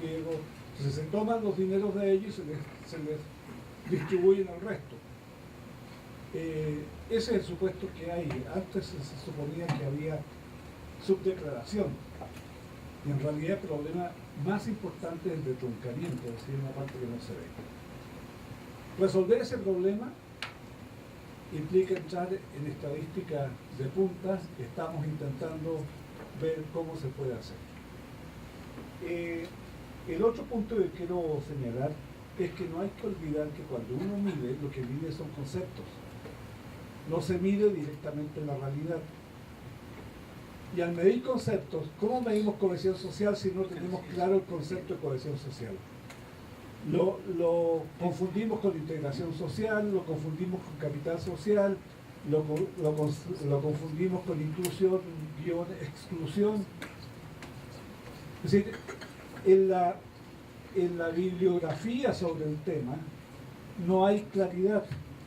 pliego. Entonces se toman los dineros de ellos y se les distribuyen al resto. Ese es el supuesto que hay. Antes se suponía que había subdeclaración. Y en realidad el problema más importante es el de truncamiento, es decir, una parte que no se ve. Resolver ese problema implica entrar en estadística de puntas. Estamos intentando ver cómo se puede hacer. El otro punto que quiero señalar es que no hay que olvidar que cuando uno mide, lo que mide son conceptos. No se mide directamente en la realidad. Y al medir conceptos, ¿cómo medimos cohesión social si no tenemos claro el concepto de cohesión social? Lo confundimos con integración social, lo confundimos con capital social, lo confundimos con inclusión, exclusión. Es decir, en la bibliografía sobre el tema no hay claridad.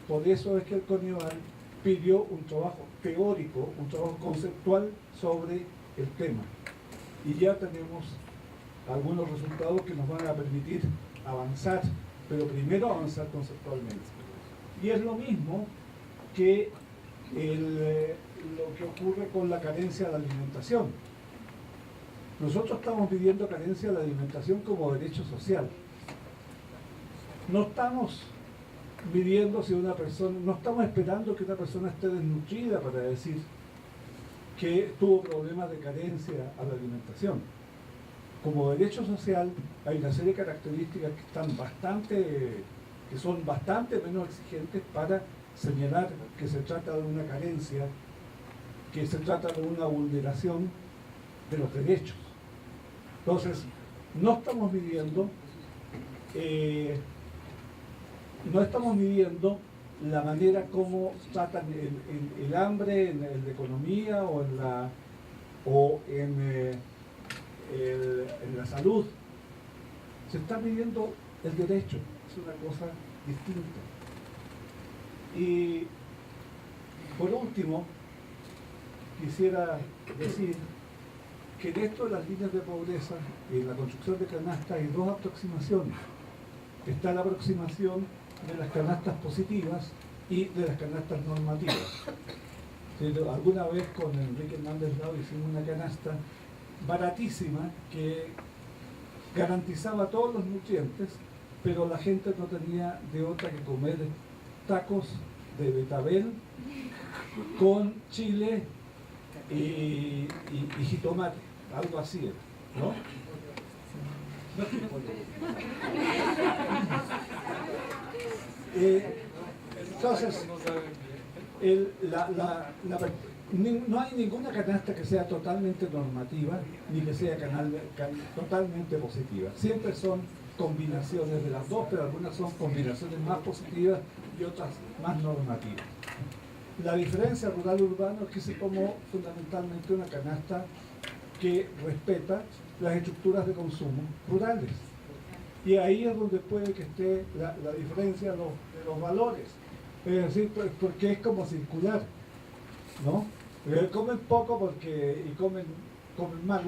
Por eso es que el CONIVAL pidió un trabajo teórico, un trabajo conceptual sobre el tema. Y ya tenemos algunos resultados que nos van a permitir avanzar, pero primero avanzar conceptualmente. Y es lo mismo que lo que ocurre con la carencia de alimentación. Nosotros estamos pidiendo carencia de alimentación como derecho social. No estamos midiendo si una persona, no estamos esperando que una persona esté desnutrida para decir que tuvo problemas de carencia a la alimentación. Como derecho social hay una serie de características que son bastante menos exigentes para señalar que se trata de una carencia, que se trata de una vulneración de los derechos. Entonces, no estamos midiendo la manera como tratan el hambre en la economía o en la salud. Se está midiendo el derecho, es una cosa distinta. Y por último, quisiera decir que en esto de las líneas de pobreza y en la construcción de canastas hay dos aproximaciones. Está la aproximación de las canastas positivas y de las canastas normativas. Alguna vez con Enrique Hernández Lau hicimos una canasta baratísima que garantizaba todos los nutrientes, pero la gente no tenía de otra que comer tacos de betabel con chile y jitomate, algo así, ¿no? Entonces, no hay ninguna canasta que sea totalmente normativa ni que sea totalmente positiva. Siempre son combinaciones de las dos, pero algunas son combinaciones más positivas y otras más normativas. La diferencia rural-urbano es que se tomó fundamentalmente una canasta que respeta las estructuras de consumo rurales. Y ahí es donde puede que esté la diferencia de los valores. Es decir, porque es como circular, ¿no? Comen poco y comen mal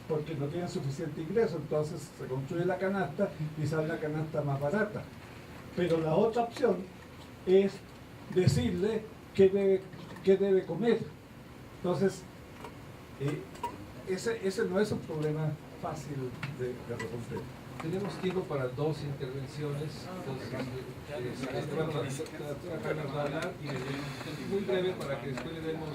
porque no tienen suficiente ingreso, entonces se construye la canasta y sale la canasta más barata. Pero la otra opción es decirle qué debe comer. Entonces, ese no es un problema fácil de resolver. Tenemos tiempo para dos intervenciones, entonces vamos a hablar y muy breve para que después le demos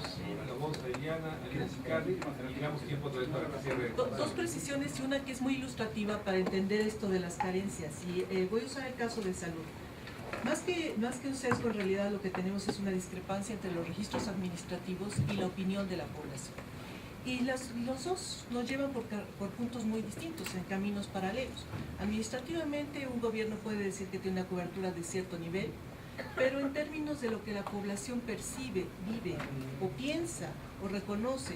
la voz a Eliana, a Elena Sicardi y tengamos tiempo otra vez para que cierre. Dos precisiones y una que es muy ilustrativa para entender esto de las carencias. Y voy a usar el caso de salud. Más que un sesgo, en realidad lo que tenemos es una discrepancia entre los registros administrativos y la opinión de la población. Y los dos nos llevan por puntos muy distintos, en caminos paralelos. Administrativamente, un gobierno puede decir que tiene una cobertura de cierto nivel, pero en términos de lo que la población percibe, vive, o piensa, o reconoce,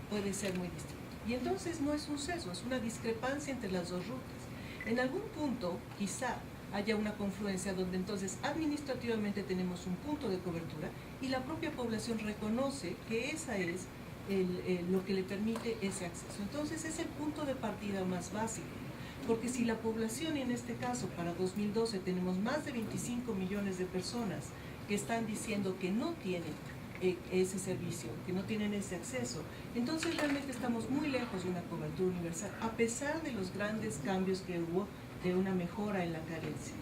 puede ser muy distinto. Y entonces no es un sesgo, es una discrepancia entre las dos rutas. En algún punto, quizá, haya una confluencia donde entonces administrativamente tenemos un punto de cobertura y la propia población reconoce que esa es lo que le permite ese acceso. Entonces es el punto de partida más básico. porque si la población, en este caso para 2012 tenemos más de 25 millones de personas que están diciendo que no tienen ese servicio, que no tienen ese acceso, entonces realmente estamos muy lejos de una cobertura universal, a pesar de los grandes cambios que hubo de una mejora en la carencia.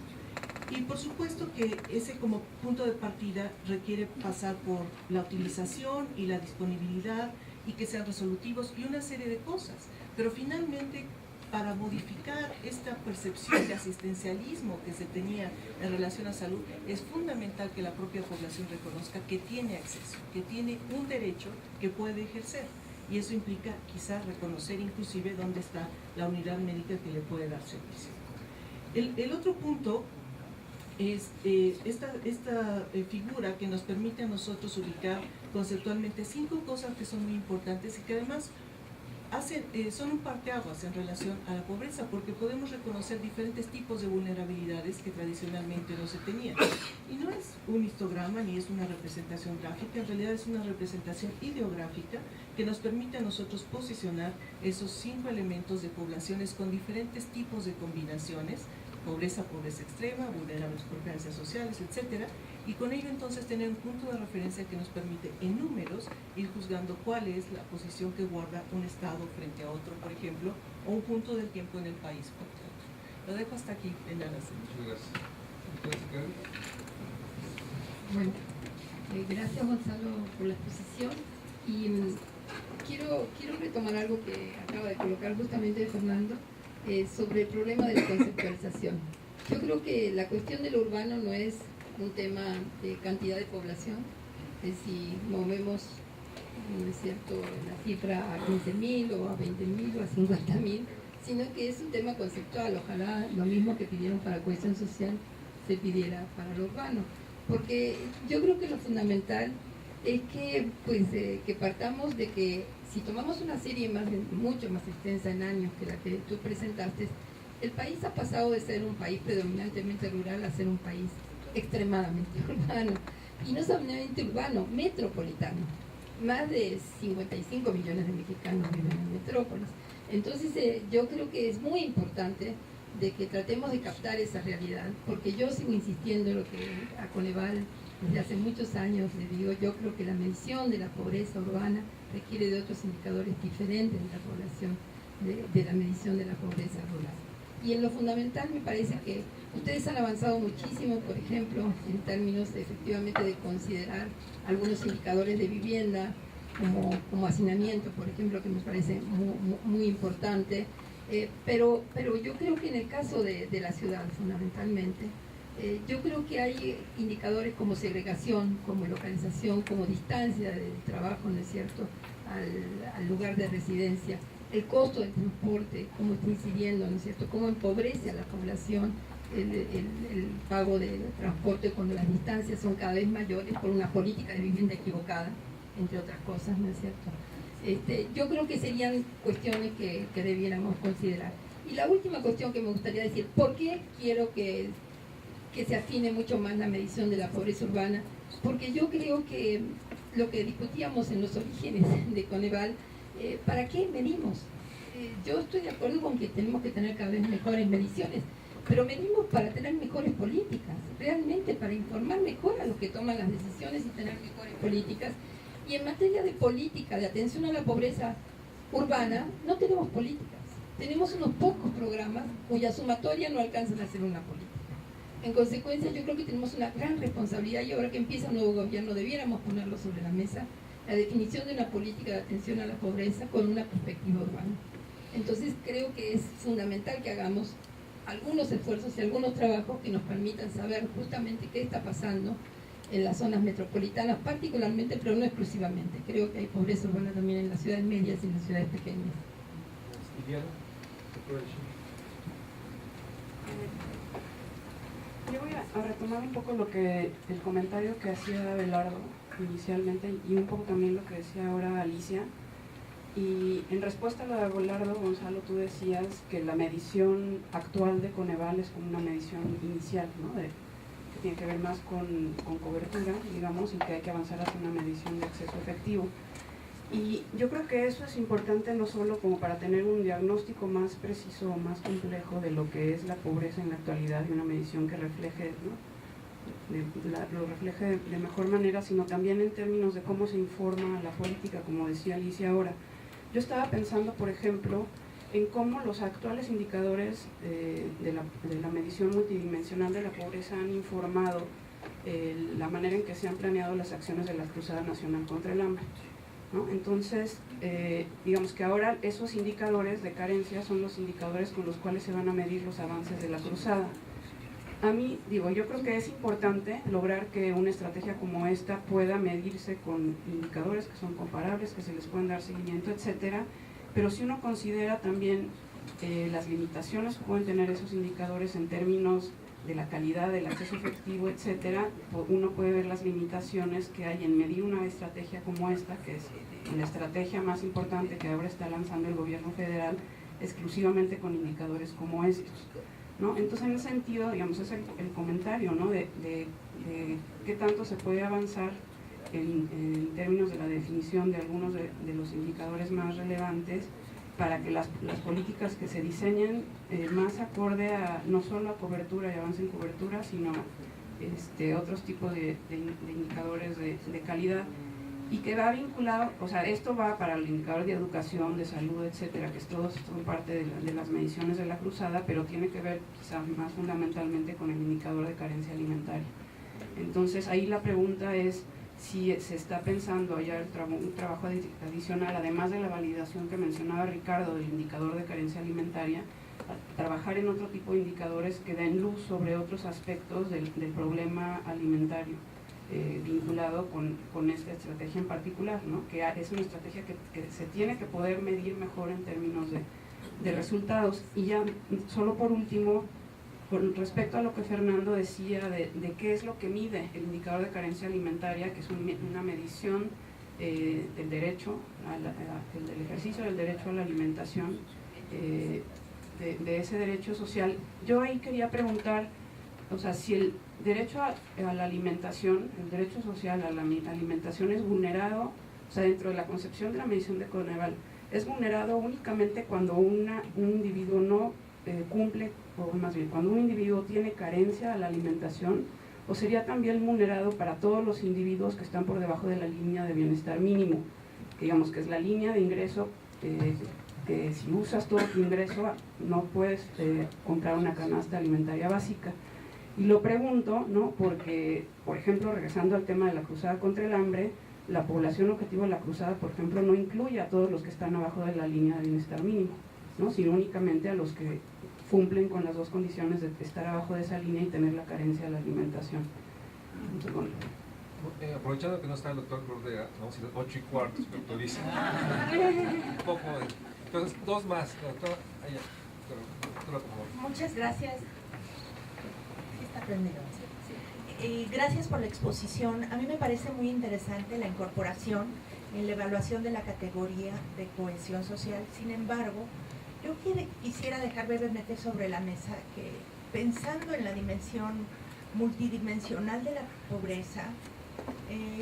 Y por supuesto que ese como punto de partida requiere pasar por la utilización y la disponibilidad y que sean resolutivos y una serie de cosas, pero finalmente para modificar esta percepción de asistencialismo que se tenía en relación a salud, es fundamental que la propia población reconozca que tiene acceso, que tiene un derecho que puede ejercer. Y eso implica quizás reconocer inclusive dónde está la unidad médica que le puede dar servicio. El otro punto es esta figura que nos permite a nosotros ubicar conceptualmente 5 cosas que son muy importantes y que además son un parteaguas en relación a la pobreza, porque podemos reconocer diferentes tipos de vulnerabilidades que tradicionalmente no se tenían. Y no es un histograma ni es una representación gráfica, en realidad es una representación ideográfica que nos permite a nosotros posicionar esos 5 elementos de poblaciones con diferentes tipos de combinaciones: pobreza, pobreza extrema, vulnerables por carencias sociales, etcétera, y con ello entonces tener un punto de referencia que nos permite en números ir juzgando cuál es la posición que guarda un estado frente a otro, por ejemplo, o un punto del tiempo en el país frente a otro. Lo dejo hasta aquí en la Muchas gracias. Entonces, Karen. Bueno, gracias Gonzalo por la exposición y quiero retomar algo que acaba de colocar justamente Fernando sobre el problema de la conceptualización. Yo creo que la cuestión de lo urbano no es un tema de cantidad de población, de si movemos, ¿no es cierto?, la cifra a 15.000 o a 20.000 o a 50.000, sino que es un tema conceptual. Ojalá lo mismo que pidieron para cohesión social se pidiera para lo urbano, porque yo creo que lo fundamental es que, que partamos de que si tomamos una serie mucho más extensa en años que la que tú presentaste, el país ha pasado de ser un país predominantemente rural a ser un país extremadamente urbano, y no solamente urbano, metropolitano. Más de 55 millones de mexicanos viven en metrópolis. Entonces yo creo que es muy importante de que tratemos de captar esa realidad, porque yo sigo insistiendo en lo que a Coneval desde hace muchos años le digo. Yo creo que la medición de la pobreza urbana requiere de otros indicadores diferentes de la población, de la medición de la pobreza rural. Y en lo fundamental me parece que ustedes han avanzado muchísimo, por ejemplo, en términos efectivamente de considerar algunos indicadores de vivienda como hacinamiento, por ejemplo, que me parece muy importante, pero yo creo que en el caso de la ciudad fundamentalmente, yo creo que hay indicadores como segregación, como localización, como distancia del trabajo, ¿no es cierto?, al lugar de residencia, el costo del transporte, cómo está incidiendo, ¿no es cierto?, cómo empobrece a la población el pago del transporte cuando las distancias son cada vez mayores por una política de vivienda equivocada, entre otras cosas, ¿no es cierto? Yo creo que serían cuestiones que debiéramos considerar. Y la última cuestión que me gustaría decir: ¿por qué quiero que se afine mucho más la medición de la pobreza urbana? Porque yo creo que lo que discutíamos en los orígenes de Coneval, ¿para qué medimos? Yo estoy de acuerdo con que tenemos que tener cada vez mejores mediciones, pero medimos para tener mejores políticas, realmente para informar mejor a los que toman las decisiones y tener mejores políticas. Y en materia de política, de atención a la pobreza urbana, no tenemos políticas. Tenemos unos pocos programas cuya sumatoria no alcanzan a ser una política. En consecuencia, yo creo que tenemos una gran responsabilidad, y ahora que empieza un nuevo gobierno debiéramos ponerlo sobre la mesa, la definición de una política de atención a la pobreza con una perspectiva urbana. Entonces creo que es fundamental que hagamos algunos esfuerzos y algunos trabajos que nos permitan saber justamente qué está pasando en las zonas metropolitanas particularmente, pero no exclusivamente. Creo que hay pobreza urbana también en las ciudades medias y en las ciudades pequeñas. Yo voy a retomar un poco el comentario que hacía Abelardo inicialmente, y un poco también lo que decía ahora Alicia. Y en respuesta a lo de Abelardo, Gonzalo, tú decías que la medición actual de Coneval es como una medición inicial, ¿no?, que tiene que ver más con cobertura, digamos, y que hay que avanzar hacia una medición de acceso efectivo. Y yo creo que eso es importante no solo como para tener un diagnóstico más preciso o más complejo de lo que es la pobreza en la actualidad y una medición que refleje, ¿no? Lo refleje de mejor manera, sino también en términos de cómo se informa la política, como decía Alicia ahora. Yo estaba pensando, por ejemplo, en cómo los actuales indicadores de la medición multidimensional de la pobreza han informado la manera en que se han planeado las acciones de la Cruzada Nacional contra el Hambre, ¿no? Entonces, digamos que ahora esos indicadores de carencia son los indicadores con los cuales se van a medir los avances de la cruzada. A mí, yo creo que es importante lograr que una estrategia como esta pueda medirse con indicadores que son comparables, que se les pueden dar seguimiento, etcétera, pero si uno considera también las limitaciones que pueden tener esos indicadores en términos de la calidad, del acceso efectivo, etcétera, uno puede ver las limitaciones que hay en medir una estrategia como esta, que es la estrategia más importante que ahora está lanzando el gobierno federal, exclusivamente con indicadores como estos, ¿no? Entonces, en ese sentido, digamos, es el comentario, ¿no? de qué tanto se puede avanzar en términos de la definición de algunos de los indicadores más relevantes para que las políticas que se diseñen más acorde a no solo a cobertura y avance en cobertura, sino otros tipos de indicadores de calidad, y que va vinculado, o sea, esto va para el indicador de educación, de salud, etcétera, que todos son parte de las mediciones de la cruzada, pero tiene que ver quizás más fundamentalmente con el indicador de carencia alimentaria. Entonces ahí la pregunta es si se está pensando ya un trabajo adicional, además de la validación que mencionaba Ricardo del indicador de carencia alimentaria, trabajar en otro tipo de indicadores que den luz sobre otros aspectos del problema alimentario vinculado con esta estrategia en particular, ¿no? Que es una estrategia que se tiene que poder medir mejor en términos de resultados. Y ya solo por último, con respecto a lo que Fernando decía de qué es lo que mide el indicador de carencia alimentaria, que es una medición del derecho, del ejercicio del derecho a la alimentación, de ese derecho social. Yo ahí quería preguntar, o sea, si el derecho a la alimentación, el derecho social a la alimentación es vulnerado, o sea, dentro de la concepción de la medición de Coneval, es vulnerado únicamente cuando un individuo no cumple, o más bien, cuando un individuo tiene carencia a la alimentación, o sería también vulnerado para todos los individuos que están por debajo de la línea de bienestar mínimo, que digamos que es la línea de ingreso que si usas todo tu ingreso no puedes comprar una canasta alimentaria básica. Y lo pregunto, ¿no? Porque, por ejemplo, regresando al tema de la cruzada contra el hambre, la población objetivo de la cruzada, por ejemplo, no incluye a todos los que están abajo de la línea de bienestar mínimo, ¿no? Sino únicamente a los que cumplen con las dos condiciones de estar abajo de esa línea y tener la carencia de la alimentación. Entonces, bueno. Aprovechando que no está el doctor Cordera, vamos a ir a 8:15, pero dice un poco entonces, dos más, doctora, allá, doctora, por favor. Muchas gracias. Está prendido. Gracias por la exposición. A mí me parece muy interesante la incorporación en la evaluación de la categoría de cohesión social. Sin embargo, yo quisiera dejar brevemente sobre la mesa que, pensando en la dimensión multidimensional de la pobreza,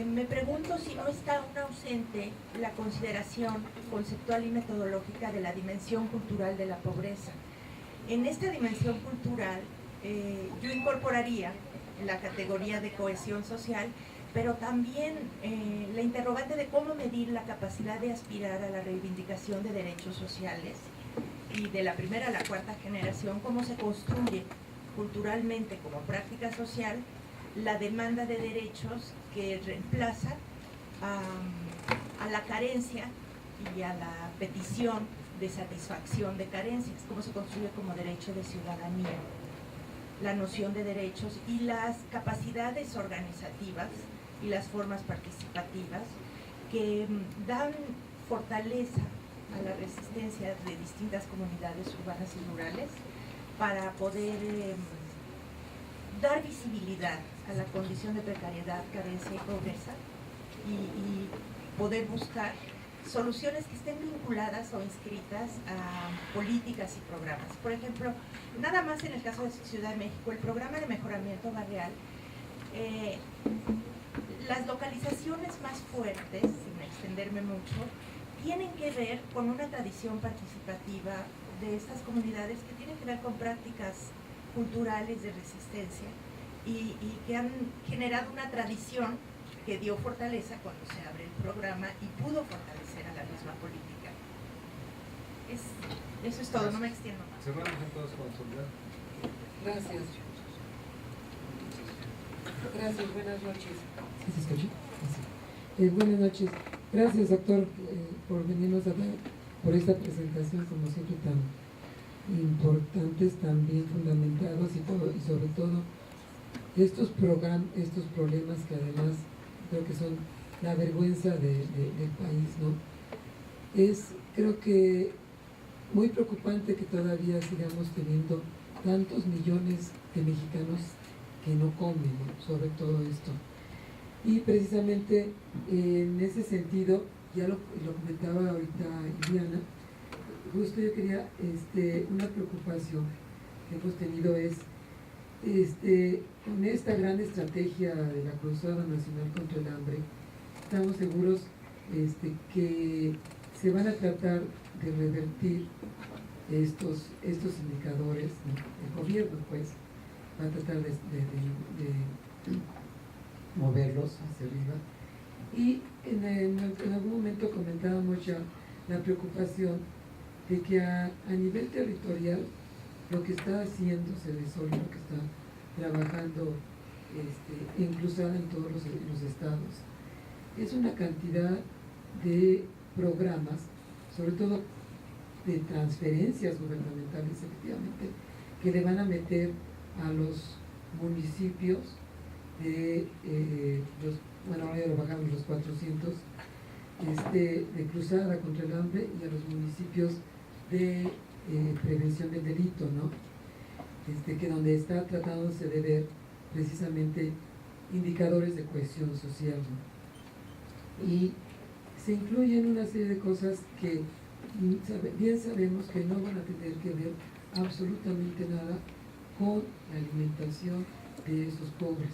me pregunto si no está aún ausente la consideración conceptual y metodológica de la dimensión cultural de la pobreza. En esta dimensión cultural, yo incorporaría en la categoría de cohesión social, pero también la interrogante de cómo medir la capacidad de aspirar a la reivindicación de derechos sociales, y de la primera a la cuarta generación, cómo se construye culturalmente como práctica social la demanda de derechos que reemplaza a la carencia y a la petición de satisfacción de carencias, cómo se construye como derecho de ciudadanía la noción de derechos y las capacidades organizativas y las formas participativas que dan fortaleza a la resistencia de distintas comunidades urbanas y rurales para poder dar visibilidad a la condición de precariedad, carencia y pobreza y poder buscar soluciones que estén vinculadas o inscritas a políticas y programas. Por ejemplo, nada más en el caso de Ciudad de México, el programa de mejoramiento barrial, las localizaciones más fuertes, sin extenderme mucho, tienen que ver con una tradición participativa de estas comunidades que tienen que ver con prácticas culturales de resistencia y que han generado una tradición que dio fortaleza cuando se abre el programa y pudo fortalecer a la misma política. Eso es todo, no me extiendo más. Cerramos entonces con Soledad. Gracias. Gracias, buenas noches. ¿Sí se escucha? Sí. Buenas noches. Gracias, doctor, por venirnos a dar, por esta presentación, como siempre, tan importantes, tan bien fundamentados y sobre todo estos problemas que además creo que son la vergüenza del país, ¿no? Creo que muy preocupante que todavía sigamos teniendo tantos millones de mexicanos que no comen, ¿no? Sobre todo esto. Y precisamente en ese sentido, ya lo comentaba ahorita Iliana, justo yo quería, una preocupación que hemos tenido es, con esta gran estrategia de la Cruzada Nacional contra el Hambre, estamos seguros que se van a tratar de revertir estos indicadores, ¿no? El gobierno, pues, va a tratar de moverlos hacia arriba. Y en algún momento comentábamos ya la preocupación de que a nivel territorial lo que está haciendo Cedesol, lo que está trabajando incluso en todos los estados, es una cantidad de programas, sobre todo de transferencias gubernamentales, efectivamente, que le van a meter a los municipios ahora ya lo bajamos los 400 de Cruzada contra el Hambre, y a los municipios de prevención del delito, ¿no? Que donde está tratándose de ver precisamente indicadores de cohesión social, ¿no? Y se incluyen una serie de cosas que bien sabemos que no van a tener que ver absolutamente nada con la alimentación de esos pobres.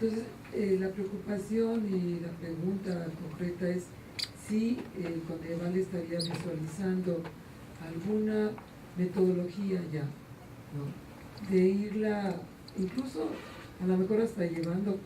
Entonces, la preocupación y la pregunta concreta es si el Coneval estaría visualizando alguna metodología ya, ¿no? De irla, incluso a lo mejor hasta llevando